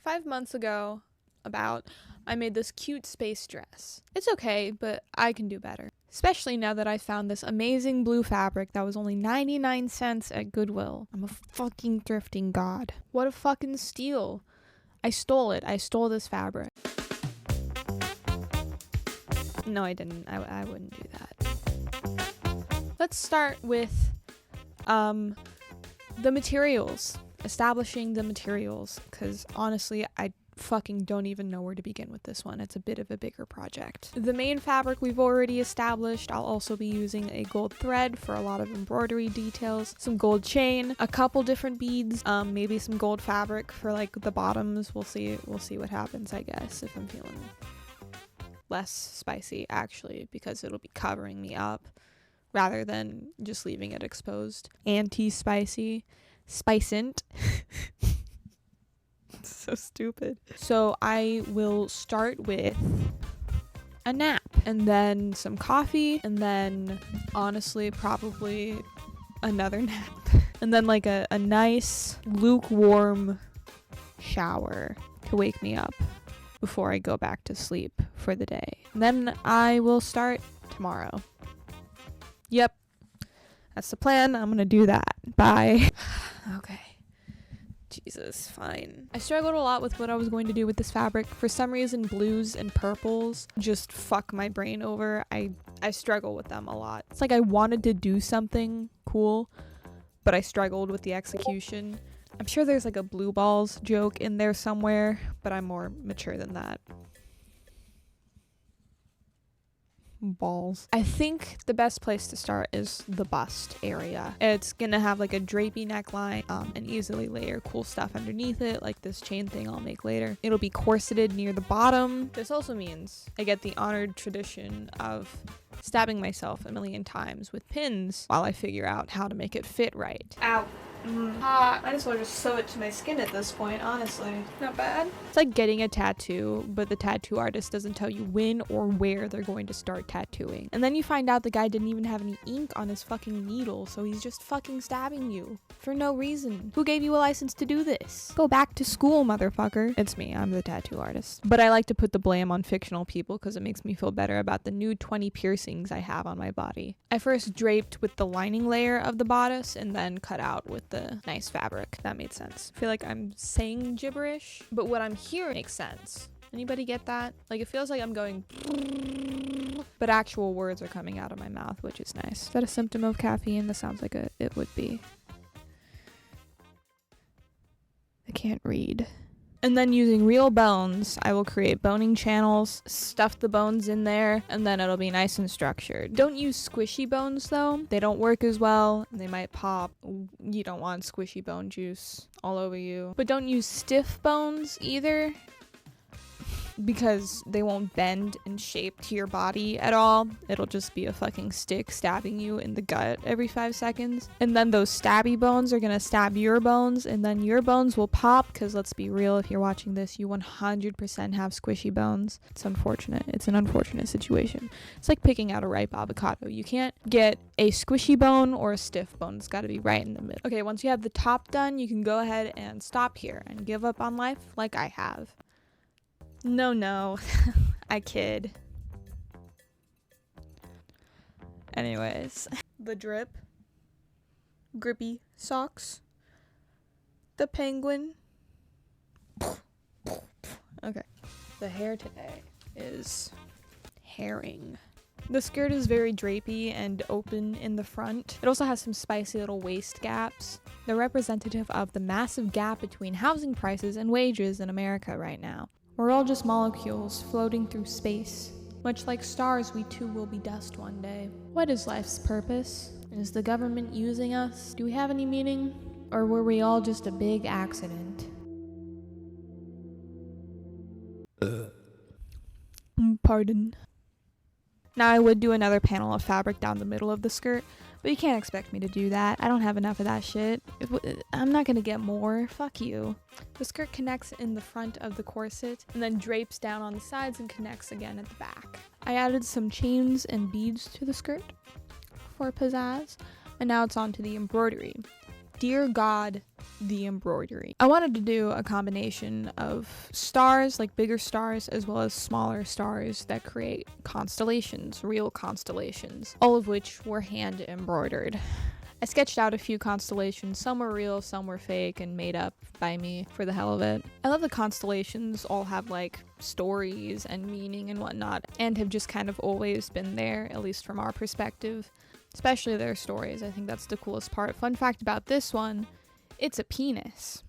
5 months ago, I made this cute space dress. It's okay, but I can do better. Especially now that I found this amazing blue fabric that was only 99 cents at Goodwill. I'm a fucking thrifting god. What a fucking steal. I stole it. I stole this fabric. No, I didn't. I wouldn't do that. Let's start with the materials. Establishing the materials, because honestly, I fucking don't even know where to begin with this one. It's a bit of a bigger project. The main fabric we've already established. I'll also be using a gold thread for a lot of embroidery details, some gold chain, a couple different beads, maybe some gold fabric for like the bottoms. We'll see what happens, I guess, if I'm feeling less spicy actually, because it'll be covering me up rather than just leaving it exposed. Anti-spicy. Spicent. So stupid. So I will start with a nap and then some coffee and then honestly probably another nap and then like a nice lukewarm shower to wake me up before I go back to sleep for the day. And then I will start tomorrow. Yep. That's the plan. I'm gonna do that. Bye. Okay. Jesus, fine. I struggled a lot with what I was going to do with this fabric. For some reason, blues and purples just fuck my brain over. I struggle with them a lot. It's like I wanted to do something cool, but I struggled with the execution. I'm sure there's like a blue balls joke in there somewhere, but I'm more mature than that. Balls. I think the best place to start is the bust area. It's gonna have like a drapey neckline and easily layer cool stuff underneath it, like this chain thing I'll make later. It'll be corseted near the bottom. This also means I get the honored tradition of stabbing myself a million times with pins while I figure out how to make it fit right. Ow. Hot. Might as well just sew it to my skin at this point, honestly. Not bad. It's like getting a tattoo, but the tattoo artist doesn't tell you when or where they're going to start tattooing. And then you find out the guy didn't even have any ink on his fucking needle, so he's just fucking stabbing you. For no reason. Who gave you a license to do this? Go back to school, motherfucker. It's me, I'm the tattoo artist. But I like to put the blame on fictional people because it makes me feel better about the new 20 piercings I have on my body. I first draped with the lining layer of the bodice and then cut out with the nice fabric. That made sense. I feel like I'm saying gibberish, but what I'm hearing makes sense. Anybody get that? Like it feels like I'm going, but actual words are coming out of my mouth, which is nice. Is that a symptom of caffeine? That sounds like it would be. I can't read. And then using real bones, I will create boning channels, stuff the bones in there, and then it'll be nice and structured. Don't use squishy bones though. They don't work as well. They might pop. You don't want squishy bone juice all over you. But don't use stiff bones either, because they won't bend and shape to your body at all. It'll just be a fucking stick stabbing you in the gut every 5 seconds. And then those stabby bones are gonna stab your bones, and then your bones will pop, because let's be real, if you're watching this, you 100% have squishy bones. It's unfortunate. It's an unfortunate situation. It's like picking out a ripe avocado. You can't get a squishy bone or a stiff bone. It's gotta be right in the middle. Okay, once you have the top done, you can go ahead and stop here and give up on life like I have. No, I kid. Anyways, the drip, grippy socks, the penguin. Okay, the hair today is herring. The skirt is very drapey and open in the front. It also has some spicy little waist gaps. They're representative of the massive gap between housing prices and wages in America right now. We're all just molecules floating through space. Much like stars, we too will be dust one day. What is life's purpose? Is the government using us? Do we have any meaning? Or were we all just a big accident? Pardon. Now I would do another panel of fabric down the middle of the skirt, but you can't expect me to do that. I don't have enough of that shit. I'm not gonna get more. Fuck you. The skirt connects in the front of the corset and then drapes down on the sides and connects again at the back. I added some chains and beads to the skirt for pizzazz, and now it's on to the embroidery. Dear God, the embroidery. I wanted to do a combination of stars, like bigger stars, as well as smaller stars that create constellations, real constellations, all of which were hand embroidered. I sketched out a few constellations. Some were real, some were fake and made up by me for the hell of it. I love the constellations all have like stories and meaning and whatnot, and have just kind of always been there, at least from our perspective, especially their stories. I think that's the coolest part. Fun fact about this one, it's a penis.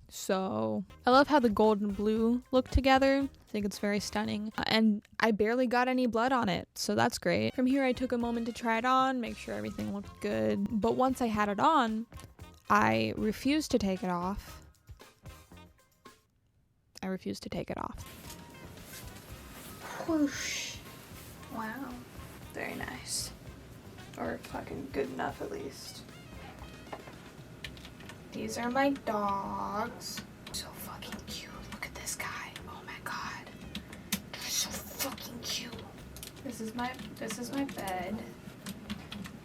So I love how the gold and blue look together. I think it's very stunning. And I barely got any blood on it, so that's great. From here I took a moment to try it on, make sure everything looked good. But once I had it on, I refused to take it off. Whoosh. Wow. Very nice. Or fucking good enough at least. These are my dogs. So fucking cute. Look at this guy. Oh my god. They're so fucking cute. This is my bed.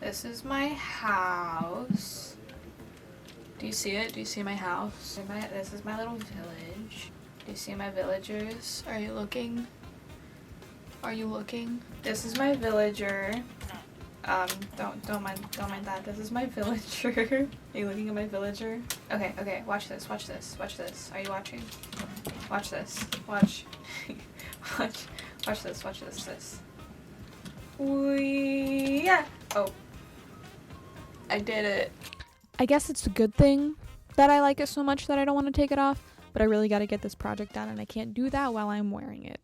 This is my house. Do you see it? Do you see my house? This is my little village. Do you see my villagers? Are you looking? Are you looking? This is my villager. Don't mind that. This is my villager. Are you looking at my villager? Okay, watch this. Are you watching? Watch this. Watch this. Yeah. Oh. I did it. I guess it's a good thing that I like it so much that I don't want to take it off, but I really got to get this project done and I can't do that while I'm wearing it.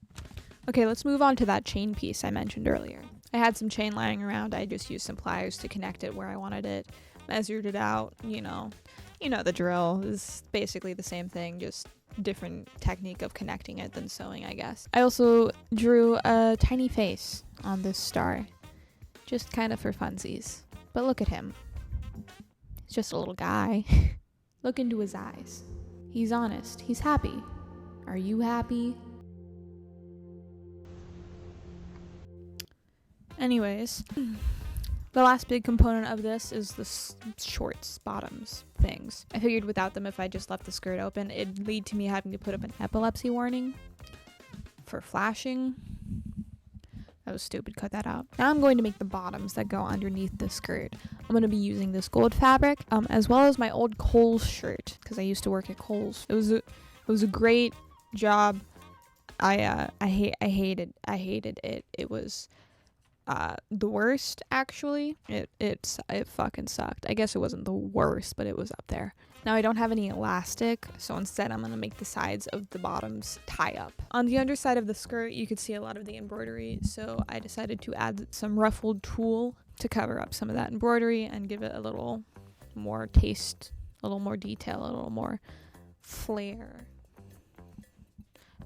Okay, let's move on to that chain piece I mentioned earlier. I had some chain lying around. I just used some pliers to connect it where I wanted it, measured it out, you know the drill. Is basically the same thing, just different technique of connecting it than sewing, I guess. I also drew a tiny face on this star, just kind of for funsies. But look at him. He's just a little guy. Look into his eyes. He's honest. He's happy. Are you happy? Anyways, the last big component of this is the shorts, bottoms, things. I figured without them, if I just left the skirt open, it'd lead to me having to put up an epilepsy warning for flashing. That was stupid, cut that out. Now I'm going to make the bottoms that go underneath the skirt. I'm going to be using this gold fabric, as well as my old Kohl's shirt, because I used to work at Kohl's. It was a great job. I hated it. It was the worst, actually. It fucking sucked. I guess it wasn't the worst, but it was up there. Now I don't have any elastic, so instead I'm gonna make the sides of the bottoms tie up. On the underside of the skirt, you could see a lot of the embroidery, so I decided to add some ruffled tulle to cover up some of that embroidery and give it a little more taste, a little more detail, a little more flair.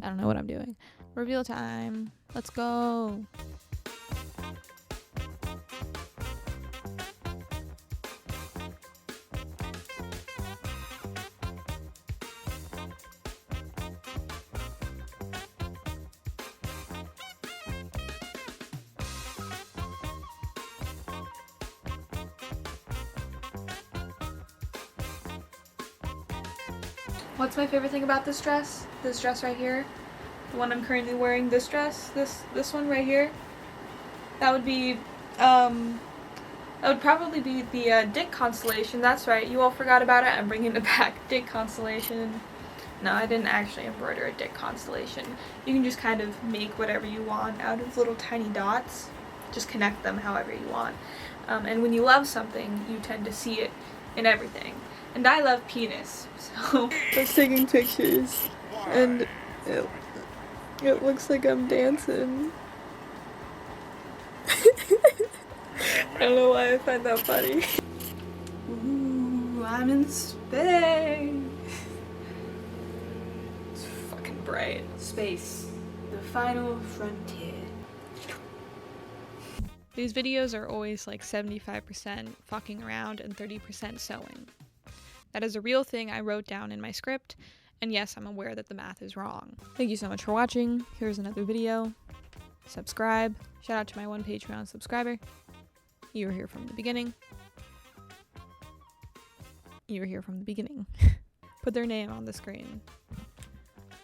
I don't know what I'm doing. Reveal time. Let's go. What's my favorite thing about this dress? This dress right here. The one I'm currently wearing, this dress, this one right here. That would be, that would probably be the Dick constellation. That's right, you all forgot about it. I'm bringing it back. Dick constellation. No, I didn't actually embroider a Dick constellation. You can just kind of make whatever you want out of little tiny dots. Just connect them however you want. And when you love something, you tend to see it in everything. And I love penis, so I was taking pictures, and it looks like I'm dancing. I don't know why I find that funny. Ooh, I'm in space. It's fucking bright. Space, the final frontier. These videos are always like 75% fucking around and 30% sewing. That is a real thing I wrote down in my script, and yes, I'm aware that the math is wrong. Thank you so much for watching. Here's another video. Subscribe. Shout out to my one Patreon subscriber. You were here from the beginning. you were here from the beginning. Put their name on the screen.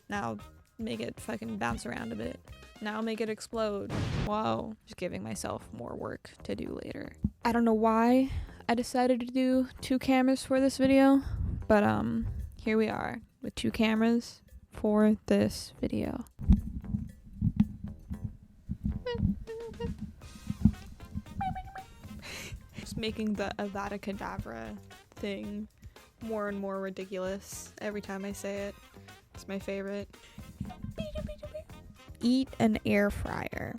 Now make it fucking bounce around a bit. Now make it explode. Whoa. Just giving myself more work to do later. I don't know why I decided to do 2 cameras for this video, but here we are with 2 cameras for this video. Just making the Avada Kedavra thing more and more ridiculous every time I say it. It's my favorite. Eat an air fryer.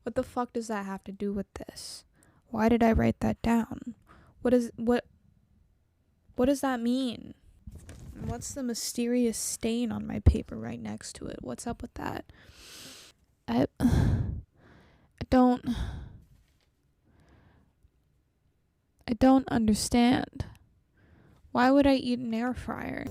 What the fuck does that have to do with this? Why did I write that down? What does that mean? What's the mysterious stain on my paper right next to it? What's up with that? I don't understand. Why would I eat an air fryer?